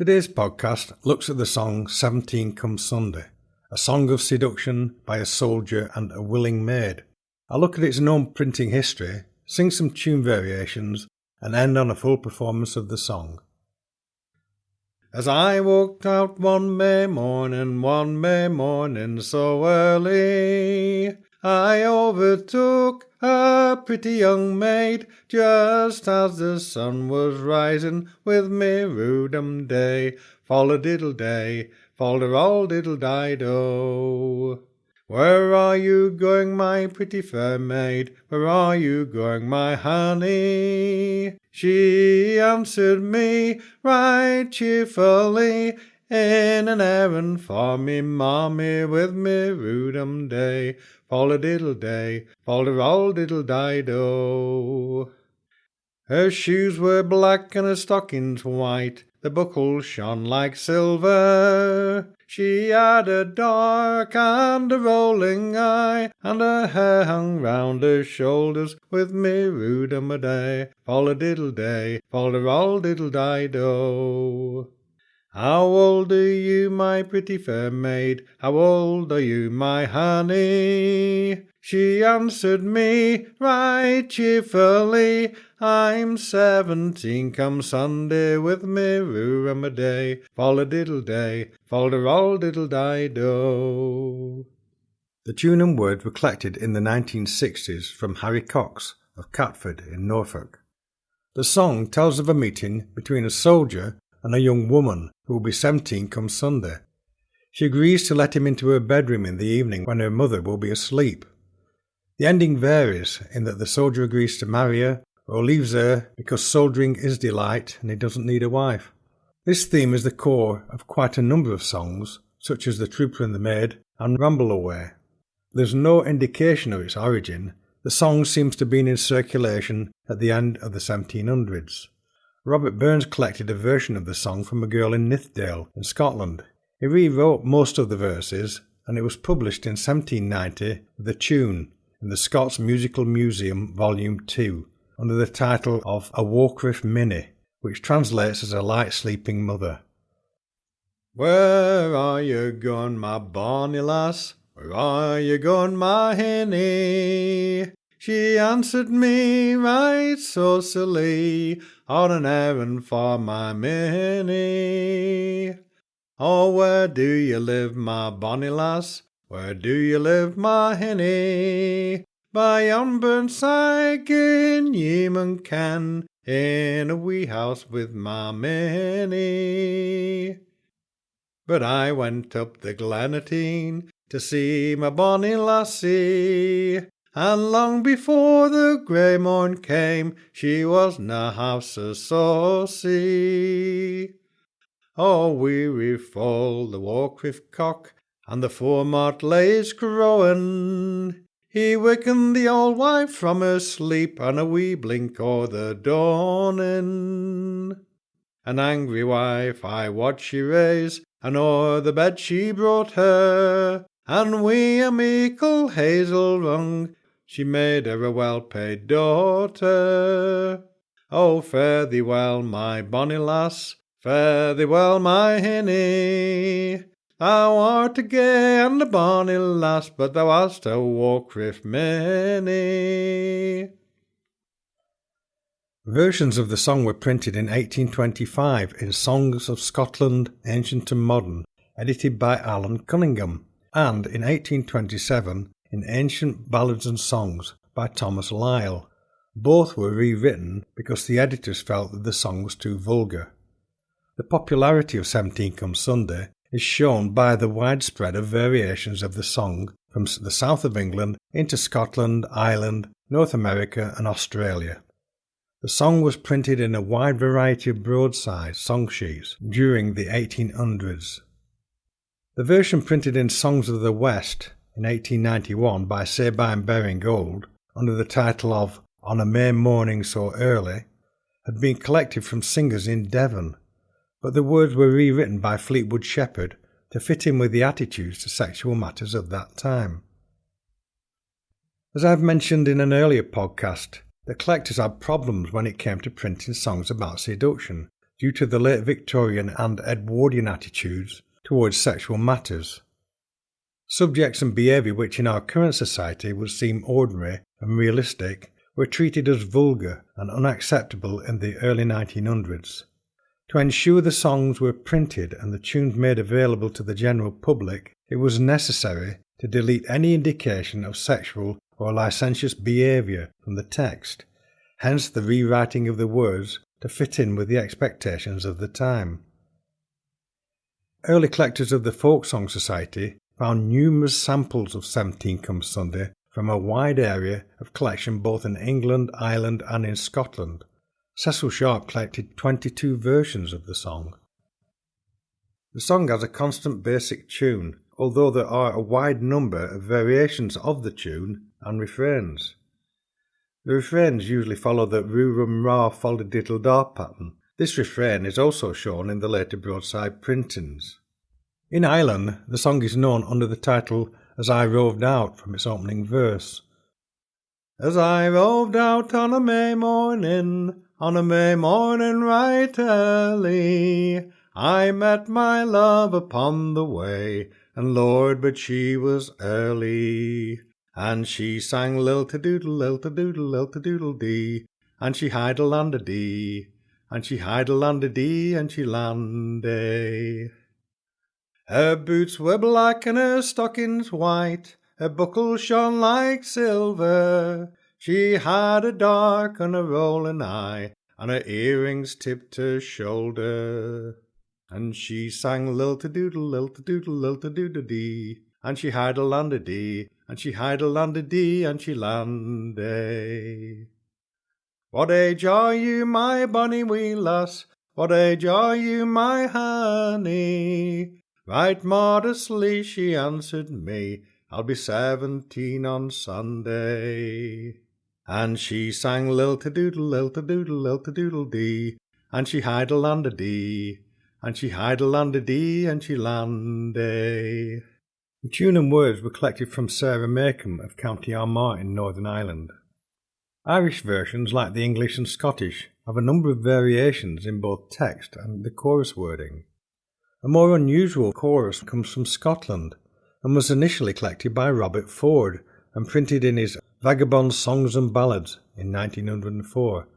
Today's podcast looks at the song 17 Come Sunday, a song of seduction by a soldier and a willing maid. I'll look at its known printing history, sing some tune variations, and end on a full performance of the song. As I walked out one May morning so early, I overtook a pretty young maid, just as the sun was rising with me roodum day, fall-a-diddle-day, fall-a-roll-diddle-dido. Where are you going, my pretty fair maid? Where are you going, my honey? She answered me right cheerfully, in an errand for me mommy with me roodum day, fall-a-diddle-day, fall-a-roll-diddle-dido. Her shoes were black and her stockings white, the buckles shone like silver. She had a dark and a rolling eye, and her hair hung round her shoulders with me roodum-a-day, fall-a-diddle-day, fall-a-roll-diddle-dido. How old are you, my pretty fair maid? How old are you, my honey? She answered me right cheerfully, I'm 17 come Sunday with me roodum-a-day, fall-a-diddle-day, fall-a-roll-diddle-dido. The tune and words were collected in the 1960s from Harry Cox of Catford in Norfolk. The song tells of a meeting between a soldier and a young woman who will be 17 come Sunday. She agrees to let him into her bedroom in the evening when her mother will be asleep. The ending varies in that the soldier agrees to marry her or leaves her because soldiering is delight and he doesn't need a wife. This theme is the core of quite a number of songs, such as The Trooper and the Maid and Ramble Away. There's no indication of its origin. The song seems to have been in circulation at the end of the 1700s. Robert Burns collected a version of the song from a girl in Nithdale in Scotland. He rewrote most of the verses, and it was published in 1790 with a tune in the Scots Musical Museum Volume 2 under the title of A Warcliffe Minnie, which translates as A Light Sleeping Mother. Where are you going, my bonny lass? Where are you going, my hinny? She answered me right saucily, on an errand for my Minnie. Oh, where do you live, my bonny lass? Where do you live, my hinny? By yon burnside in Yemen Ken, in a wee house with my Minnie. But I went up the Glenatine to see my bonny lassie, and long before the grey morn came, she was na half so saucy. Oh, weary fall the Warcliffe cock, and the foremart lays crowing. He wakened the old wife from her sleep, and a wee blink o'er the dawning. An angry wife I watched she raise, and o'er the bed she brought her, and wi' a meikle hazel rung she made her a well-paid daughter. Oh, fare thee well, my bonny lass, fare thee well, my hinny. Thou art a gay and a bonny lass, but thou hast a Warcliffe Minnie. Versions of the song were printed in 1825 in Songs of Scotland, Ancient and Modern, edited by Alan Cunningham, and in 1827 in Ancient Ballads and Songs by Thomas Lyle. Both were rewritten because the editors felt that the song was too vulgar. The popularity of 17 Come Sunday is shown by the widespread of variations of the song from the south of England into Scotland, Ireland, North America and Australia. The song was printed in a wide variety of broadside song sheets during the 1800s. The version printed in Songs of the West in 1891 by Sabine Baring-Gould under the title of On a May Morning So Early had been collected from singers in Devon, but the words were rewritten by Fleetwood Shepherd to fit in with the attitudes to sexual matters of that time. As I've mentioned in an earlier podcast, the collectors had problems when it came to printing songs about seduction, due to the late Victorian and Edwardian attitudes towards sexual matters. Subjects and behaviour which in our current society would seem ordinary and realistic were treated as vulgar and unacceptable in the early 1900s. To ensure the songs were printed and the tunes made available to the general public, it was necessary to delete any indication of sexual or licentious behaviour from the text, hence the rewriting of the words to fit in with the expectations of the time. Early collectors of the Folk Song Society found numerous samples of 17 Come Sunday from a wide area of collection both in England, Ireland and in Scotland. Cecil Sharp collected 22 versions of the song. The song has a constant basic tune, although there are a wide number of variations of the tune and refrains. The refrains usually follow the roo-rum-ra follow-diddle-da pattern. This refrain is also shown in the later broadside printings. In Ireland, the song is known under the title As I Roved Out from its opening verse. As I roved out on a May morning right early, I met my love upon the way, and Lord, but she was early. And she sang lil-to-doodle, lil-to-doodle, lil-to-doodle-dee, and she hide-a-land-a-dee, and she hide-a-land-a-dee, and she land-a. Her boots were black and her stockings white, her buckles shone like silver. She had a dark and a rolling eye, and her earrings tipped her shoulder. And she sang lil-to-doodle, lil-to-doodle, lil-to-doodle-dee, and she hide-a-land-a-dee, and she hide-a-land-a-dee, and she land-a. What age are you, my bonny wee lass? What age are you, my honey? Right modestly she answered me, I'll be 17 on Sunday. And she sang lil-to-doodle, lil-to-doodle, lil-to-doodle-dee, and she hide-a-land-a-dee, and she hide-a-land-a-dee, and she land-a. The tune and words were collected from Sarah Macomb of County Armagh in Northern Ireland. Irish versions, like the English and Scottish, have a number of variations in both text and the chorus wording. A more unusual chorus comes from Scotland and was initially collected by Robert Ford and printed in his Vagabond Songs and Ballads in 1904.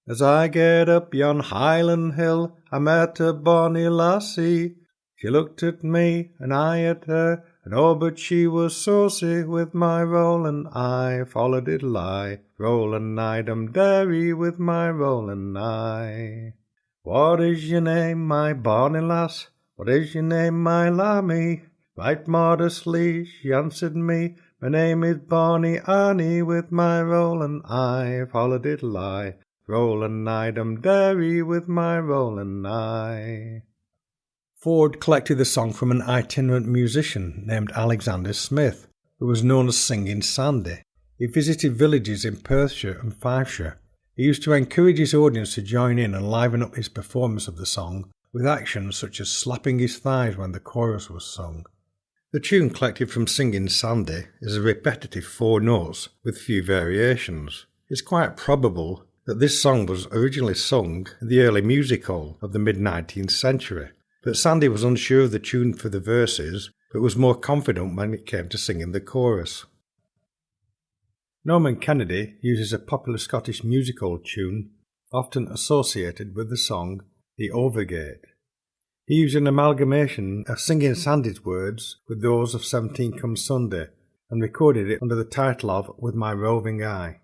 As I get up yon Highland hill, I met a bonny lassie. She looked at me, and I at her, and oh, but she was saucy with my rollin' eye. Follow-diddle-eye, rollin'-eye-dum-derry with my rollin' eye. What is your name, my bonny lass? What is your name, my lammie? Right modestly she answered me, my name is Bonnie Annie with my rollin' eye. Follow-diddle-eye, rollin'-eye-dum-derry with my rollin' eye. Ford collected the song from an itinerant musician named Alexander Smith, who was known as Singing Sandy. He visited villages in Perthshire and Fifeshire. He used to encourage his audience to join in and liven up his performance of the song with actions such as slapping his thighs when the chorus was sung. The tune collected from Singing Sandy is a repetitive 4 notes with few variations. It's quite probable that this song was originally sung in the early music hall of the mid-19th century. But Sandy was unsure of the tune for the verses, but was more confident when it came to singing the chorus. Norman Kennedy uses a popular Scottish musical tune, often associated with the song The Overgate. He used an amalgamation of Singing Sandy's words with those of 17 Come Sunday, and recorded it under the title of With My Roving Eye.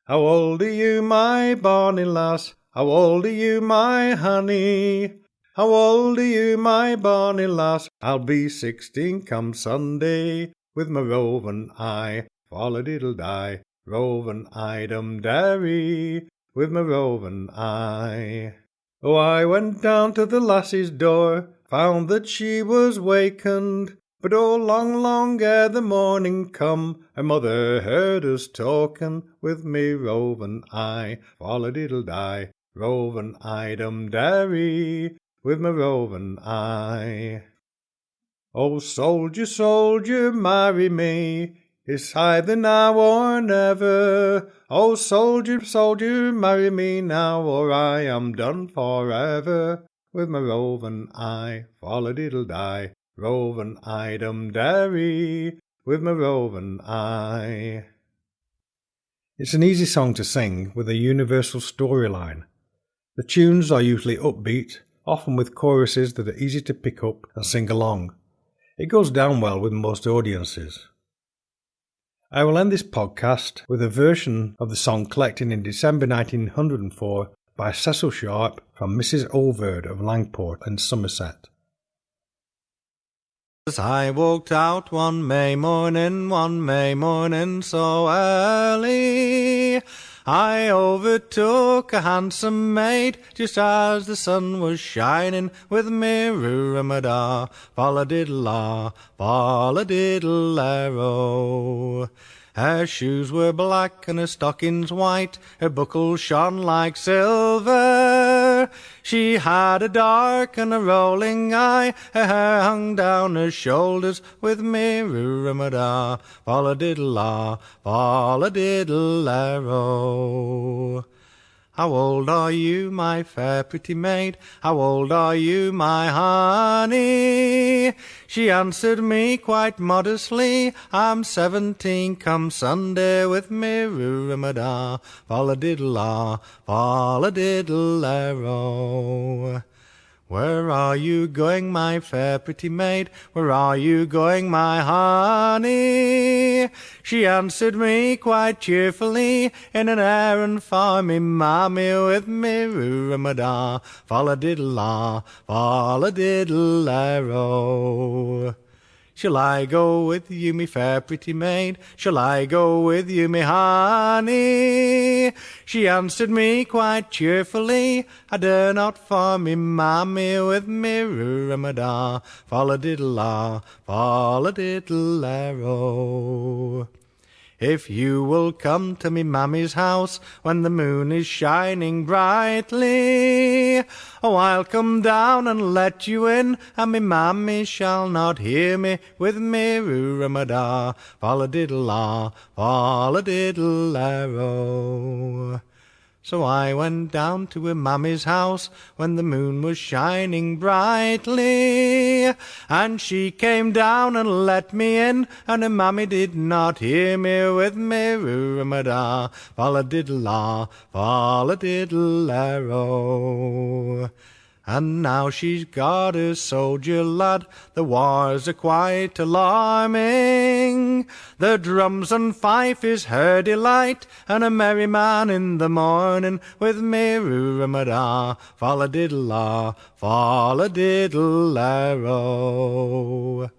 How old are you, my bonny lass? How old are you, my honey? How old are you, my bonny lass? I'll be 16 come Sunday, with my roving eye. Follow-diddle-die, roving-eye-dum-derry, with my roving eye. Oh, I went down to the lassie's door, found that she was wakened, but oh, long, long ere the morning come, her mother heard us talking, with me roving eye. Follow-diddle-die, roving-eye-dum-derry, with my roving eye. Oh, soldier, soldier, marry me, It's either now or never. Oh, soldier, soldier, marry me now, or I am done forever. With my roving eye, fall-a-diddle-die, roving eye-dum dairy, with my roving eye. It's an easy song to sing with a universal storyline. The tunes are usually upbeat, often with choruses that are easy to pick up and sing along. It goes down well with most audiences. I will end this podcast with a version of the song collected in December 1904 by Cecil Sharp from Mrs. Olverd of Langport in Somerset. As I walked out one May morning so early, I overtook a handsome maid just as the sun was shining, with me roo-rum-a-da, fall-a-diddle-ah, fall-a-diddle-arrow. Her shoes were black and her stockings white, her buckles shone like silver. She had a dark and a rolling eye, her hair hung down her shoulders, with me roo-rum-a-da, fall-a-diddle-ah, fall-a-diddle-arrow. How old are you, my fair pretty maid? How old are you, my honey? She answered me quite modestly, I'm 17 come Sunday, with me roo-rum-a-da, fall-a-diddle-ah, fall-a-diddle-arrow. Where are you going, my fair pretty maid? Where are you going, my honey? She answered me quite cheerfully, in an errand for me mammy, with me roo-rum-a-da, fall-a-diddle-ah, fall-a-diddle-arrow. Shall I go with you, me fair pretty maid? Shall I go with you, me honey? She answered me quite cheerfully, I dare not for me mammy, with me roo-rum-a-da, fall-a-diddle-ah, fall-a-diddle-arrow. If you will come to me mammy's house when the moon is shining brightly, oh, I'll come down and let you in, and me mammy shall not hear me, with me roo-rum-a-da, fall-a-diddle-ah, fall-a-diddle-arrow. So I went down to her mammy's house when the moon was shining brightly, and she came down and let me in, and her mammy did not hear me, with me roo-rum-a-da, fall-a-diddle-ah, fall-a-diddle-arrow. And now she's got a soldier lad, the wars are quite alarming. The drums and fife is her delight, and a merry man in the morning, with me roo-rum-a-da, fall-a-diddle-ah, fall-a-diddle-arrow.